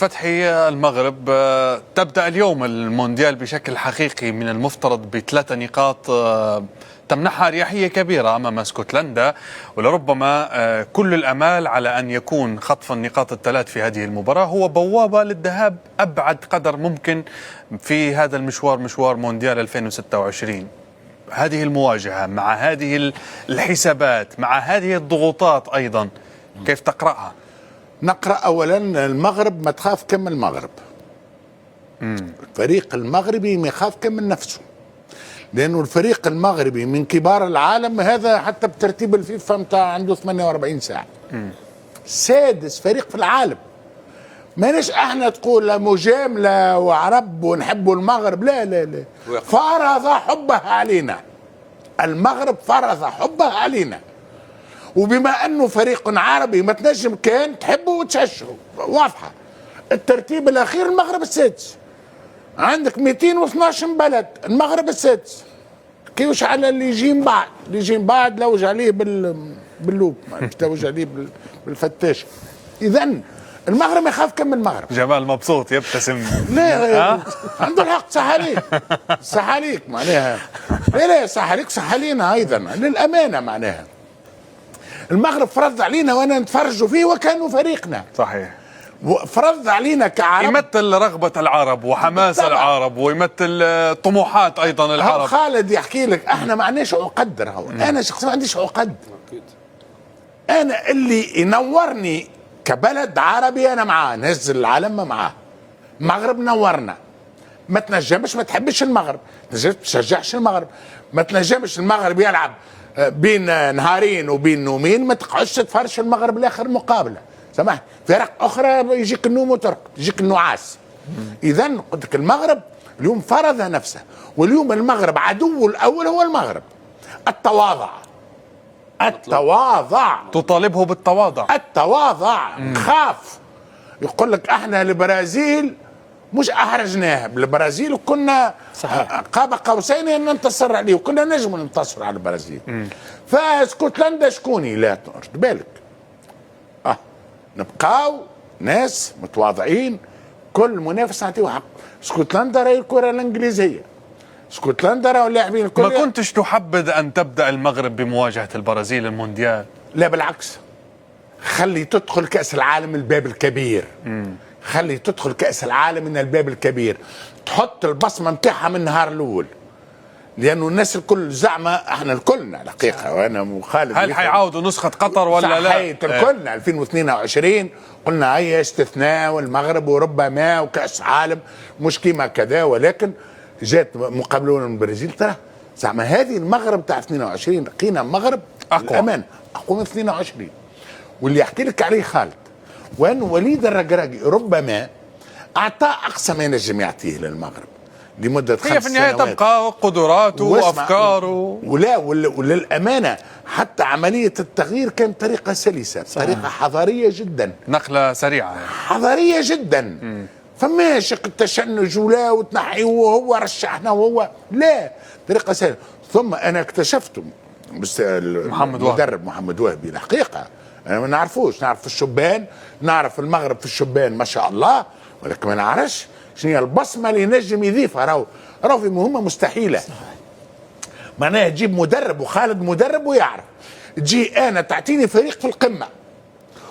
فتحي، المغرب تبدأ اليوم المونديال بشكل حقيقي. من المفترض بثلاث نقاط تمنحها أريحية كبيرة أمام اسكتلندا، ولربما كل الأمال على أن يكون خطف النقاط الثلاث في هذه المباراة هو بوابة للذهاب أبعد قدر ممكن في هذا المشوار، مشوار مونديال 2026. هذه المواجهة مع هذه الحسابات مع هذه الضغوطات أيضا، كيف تقرأها؟ نقرأ أولا المغرب ما تخاف كم المغرب. الفريق المغربي ما يخاف كم من نفسه، لأنه الفريق المغربي من كبار العالم، هذا حتى بترتيب الفيفا متاع عنده 48 ساعة. سادس فريق في العالم. ماناش احنا تقول مجاملة وعرب ونحبوا المغرب، لا لا لا، فرض حبها علينا. المغرب فرض حبها علينا، وبما انه فريق عربي ما تنجم كان تحبه وتشجعه، واضحه. الترتيب الاخير المغرب السادس، عندك 212 بلد، المغرب السادس. كيفاش على اللي يجي من بعد؟ اللي يجي من بعد لوج عليه باللوب، لوج عليه بالفتاش. اذا المغرب يخاف كم المغرب. جمال مبسوط يبتسم. لا عنده الحق، صح عليك، صح عليك معناها. لا صح عليك، صح علينا ايضا للامانه. معناها المغرب فرض علينا وانا نتفرجوا فيه وكانوا فريقنا. صحيح. فرض علينا كعرب، يمثل رغبة العرب وحماس طبعا العرب، ويمثل طموحات ايضا العرب. خالد يحكي لك احنا ما عندناش عقد. انا شخصيا ما عنديش عقد. انا اللي ينورني كبلد عربي انا معاه، نزل العالم معاه. المغرب نورنا. ما تنجمش ما تحبش المغرب، ما تشجعش المغرب، ما تنجمش المغرب يلعب بين نهارين وبين نومين، ما تقعدش تفرش المغرب لاخر مقابله. سمحت، فرق اخرى يجيك النوم وترك، يجيك النعاس. اذا قلت لك المغرب اليوم فرض نفسه، واليوم المغرب عدو الاول هو المغرب. التواضع، التواضع، تطالبه بالتواضع. التواضع. خاف يقول لك احنا البرازيل مش احرجناها، بالبرازيل كنا قاب قوسين ان ننتصر عليه، وكنا نجم ننتصر على البرازيل. فاسكتلندا شكوني؟ لا ترد بالك، نبقاو ناس متواضعين، كل منافس نعطيه حق. اسكتلندا راهي الكره الانجليزيه، اسكتلندا راهو اللاعبين الكل. ما كنتش تحبذ ان تبدا المغرب بمواجهه البرازيل المونديال؟ لا بالعكس، خلي تدخل كاس العالم الباب الكبير. خلي تدخل كأس العالم من الباب الكبير، تحط البصمة متاعها من النهار الأول، لأنه الناس الكل زعمة احنا الكلنا الحقيقة، وأنا وخالد هل حيعاودوا نسخة قطر ولا لا؟ صحيت الكلنا 2022 قلنا هي استثناء والمغرب وربما وكأس عالم مش كيما كذا، ولكن جات مقابلون من البرازيل. ترى زعما هذه المغرب تاع 22 لقينا مغرب أقوى، الأمان أقوى من 22. واللي يحكي لك عليه خالد، وأن وليد الركراكي ربما أعطى أقصى ما ينجم يعطيه للمغرب لمدة 5 سنوات. هي في النهاية تبقى قدراته وأفكاره. وللأمانة حتى عملية التغيير كانت طريقة سلسة، طريقة حضارية جدا، نقلة سريعة حضارية جدا. فماش التشنج ولا وتنحي وهو رشحنا وهو لا، طريقة سلسة. ثم أنا اكتشفت المدرب محمد وهبي الحقيقة أنا ما نعرفوش، نعرف في الشبان، نعرف المغرب في الشبان ما شاء الله، ولكن ما نعرفش شنو هي البصمة اللي ينجم يضيفها. راهو في مهمة مستحيلة. معناها تجيب مدرب، وخالد مدرب ويعرف، تجي أنا تعطيني فريق في القمة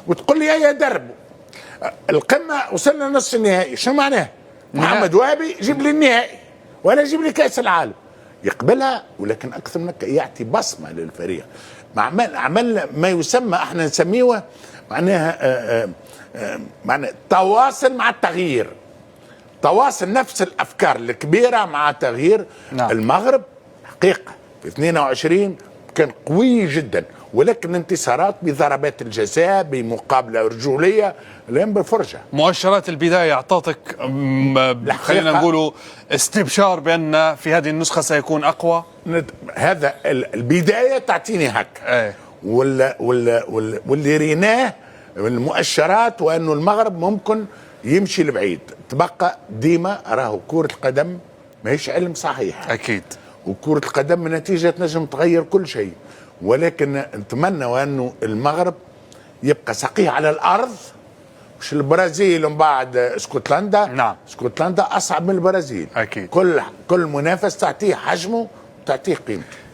وتقول لي هيا دربوا القمة، وصلنا نص النهائي، شنو معناها؟ محمد وهبي جيب لي النهائي ولا جيب لي كأس العالم، يقبلها. ولكن أكثر من يعطي بصمة للفريق، عمل ما يسمى احنا نسميه معناها معناها تواصل مع التغيير، تواصل نفس الافكار الكبيره مع تغيير. نعم. المغرب حقيقه في 22 كان قوي جدا، ولكن انتصارات بضربات الجزاء بمقابله رجوليه لين بالفرجه. مؤشرات البدايه اعطتك خلينا نقولوا استبشار بان في هذه النسخه سيكون اقوى. هذا البدايه تعطيني هك. واللي ريناه من المؤشرات وانه المغرب ممكن يمشي لبعيد. تبقى ديما راهو كرة القدم ماهيش علم صحيح اكيد، وكرة القدم نتيجة تنجم تغير كل شيء، ولكن نتمنى انه المغرب يبقى سقيه على الارض مش البرازيل ومن بعد اسكتلندا. نعم. اسكتلندا اصعب من البرازيل. اكيد. كل منافس تعطيه حجمه وتعطيه قيمته.